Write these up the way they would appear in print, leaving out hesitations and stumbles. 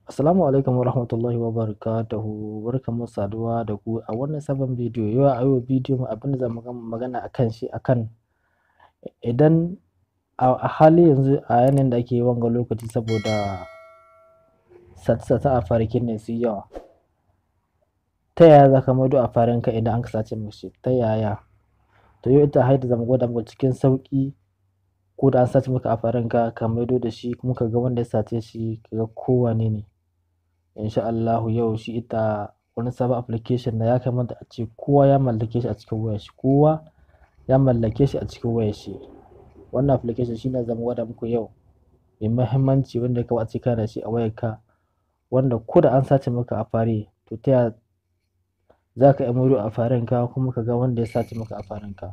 Assalamu alaikum warahmatullahi wabarakatuhu. Barkamu saduwa da ku a wannan sabon bidiyo. Yau a yau bidiyo mu abin da zamu magana akan shi akan idan a hali yanzu a yanayin da ake wanga lokaci saboda sace-sace a farikin ne su yawa. Ta yaya za ka maido a farinka idan an ka sace mashi? Ta yaya? To yau ita haida zamu gwada muku cikin sauƙi ko da an sace maka a farinka ka maido da shi kuma ka ga wanda ya sace shi ka ga ko wane ne. Insha Allahu yau shi ita wani sabon application da ya kamata a ce kowa ya mallake shi a cikin wayar shi. Kowa ya mallake shi a cikin wayar shi. Wannan application shine zamu gwada muku yau mai muhimmanci wanda ya kamata a ce kana da shi a wayarka wanda ko da an sace maka a fare to ta yaya za ka iya maido a farinka kuma ka ga wanda ya sace maka a farinka.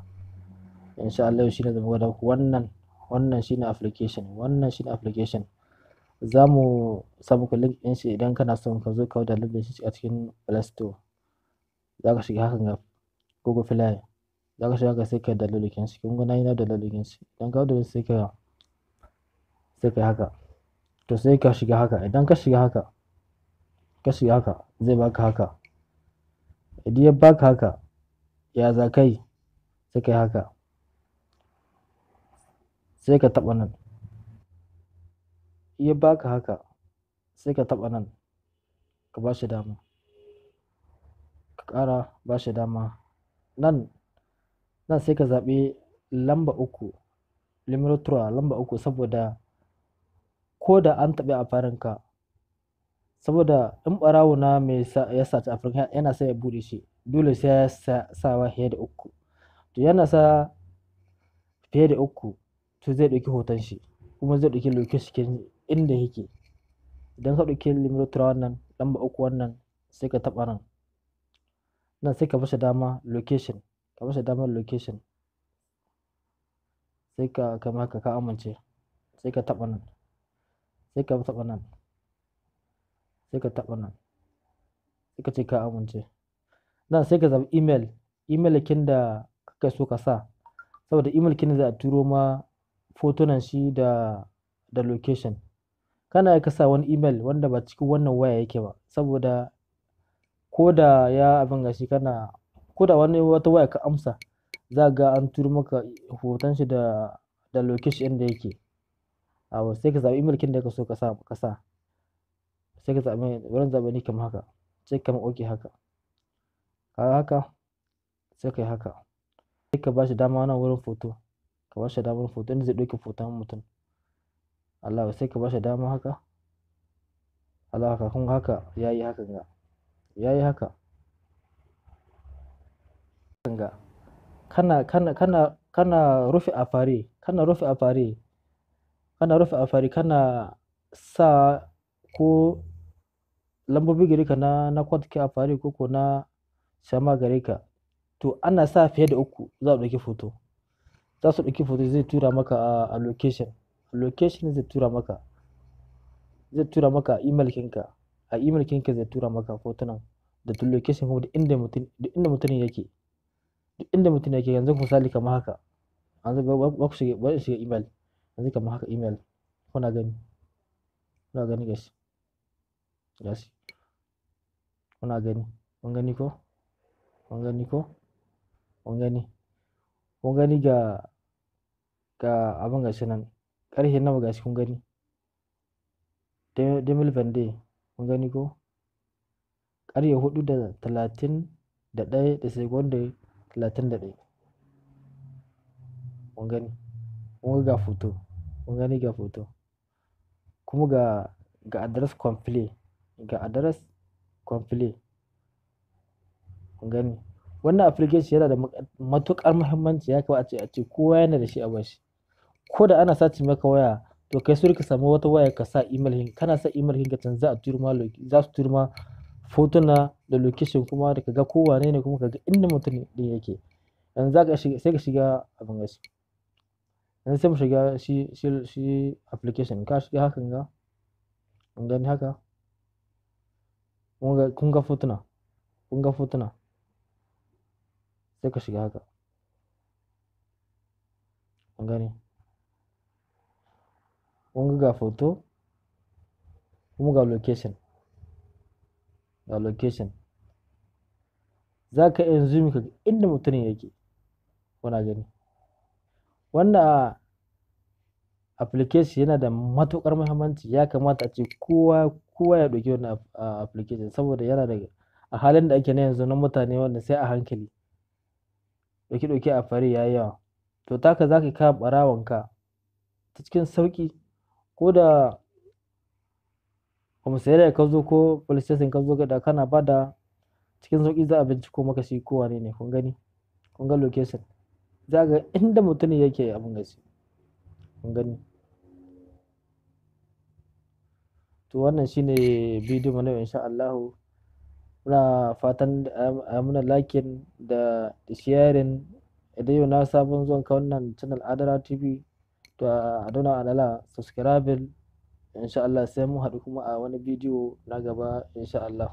Insha Allah yau shine zamu gwada muku wannan shine application. Wannan shine application. Za mu sa muku link ɗin shi idan kana son ka zo ka download shi a cikin Play Store. Za ka shiga hakan ga Google Play. Za ka shiga haka sai ka download ɗin shi. Kun ga na yi na download ɗin shi. Idan ka download sai ka yi haka. To sai ka shiga haka. Idan ka shiga haka zai baka haka. Idan ya baka haka ya za ka yi? Sai ka yi haka. Sai ka taɓa nan. Ya baka haka sai ka taɓa nan ka ba shi dama, ka ƙara ba shi dama nan sai ka zaɓi lamba 3 lamba 3 saboda ko da an taɓa a farinka, saboda in ɓarawo na ya sace a farinka yana sai ya buɗe shi dole sai ya sawa fiye da 3. To yana sa fiye da 3 to zai ɗauki hoton shi kuma zai ɗauki location inda yake. Idan ka ɗauki wannan lamba 3 wannan sai ka taɓa nan sai ka bashi dama location, sai ka kama haka ka amince sai ka taɓa nan, sai ka taɓa nan, sai ka taɓa nan, sai ka ce ka amince. Nan sai ka zaɓi email kin da kake so ka sa saboda email kin za a turo ma fotunan shi da location. Kana iya ka sa wani email wanda ba cikin wannan waya yake ba saboda ko da ya abin gashi ko da wata waya ka amsa za ga an turo maka hoton shi da location inda yake. Awo sai ka zaɓi email kin da kake so ka sa. Sai ka zaɓi wurin zaɓe ni kamar haka. Sai ka OK haka. Kaga haka sai ka yi haka. Sai ka ba shi dama nan wurin photo. Ka ba shi damar photo inda zai ɗauki hoton mutum. Allah sai ka ba shi dama haka. Allah haka kun haka yayi hakan ga. Yayi haka. Kana rufe a fare. Kana sa ko lambobi gare ka na code ke a fare ko na shama gare ka. To ana sa fiye da 3 za su ɗauki hoto. Za su ɗauki hoto zai tura maka a location. Location zai tura maka. Zai tura maka email kinka. A email kinka zai tura maka hotunan da location kuma duk inda mutum yake. Duk inda mutum yake yanzu misali kamar haka. Yanzu bari shiga email. Yanzu kamar haka email. Kuna gani gashi. Gashi. Kuna gani. Kun gani ko? Kun gani ko? Kun gani. Kun gani ga abin gashi nan. Ƙarfe nawa gashi kun gani. Demil Vande. Kun gani ko? Ƙarfe 4:31 da seconde 31. Kun gani. Kun ga foto. Kun gani ga foto. Kuma ga address complete. Kun gani. Wannan application yana da matuƙar muhimmanci ya kamata a ce kowa yana da shi a wayar shi. Ko da ana sace maka waya to kai sauri ka samu wata waya ka sa email ɗin. Kana sa email ɗin ka can za su turo ma fotuna da location kuma da ka ga ko wane ne kuma ka ga inda mutum ɗin yake. Yanzu sai ka shiga abin gashi. Yanzu sai mu shiga shi application. Ka shiga hakan ga. Kun gani haka. Kun ga fotuna. Sai ka shiga haka. Kun gani. Kun ga foto kuma ga location. location, za ka iya zoom ka ga inda mutumin yake. Kuna gani wannan application yana da matuƙar muhimmanci, ya kamata a ce kowa ya ɗauki wannan application, saboda yana da a halin da ake na yanzu na mutane wanda sai a hankali, ɗauke a fare ya yi yawa. To taka za ka kama ɓarawonka ta cikin sauƙi, ko da komisariya ka zo ko police station ka zo da kana bada cikin sauƙi za a binciko maka shi ko wane ne. Kun gani, kun ga location, za ga inda mutumin yake abin gashi. Kun gani, to wannan shine bidiyon mu na yau insha Allahu. Muna fatan a muna liking da sharing. Idan yau na sabon zuwan ka wannan channel Adara TV, to a dona alala subscribe insha Allah, sai mu haɗu kuma a wani bidiyo na gaba insha Allah.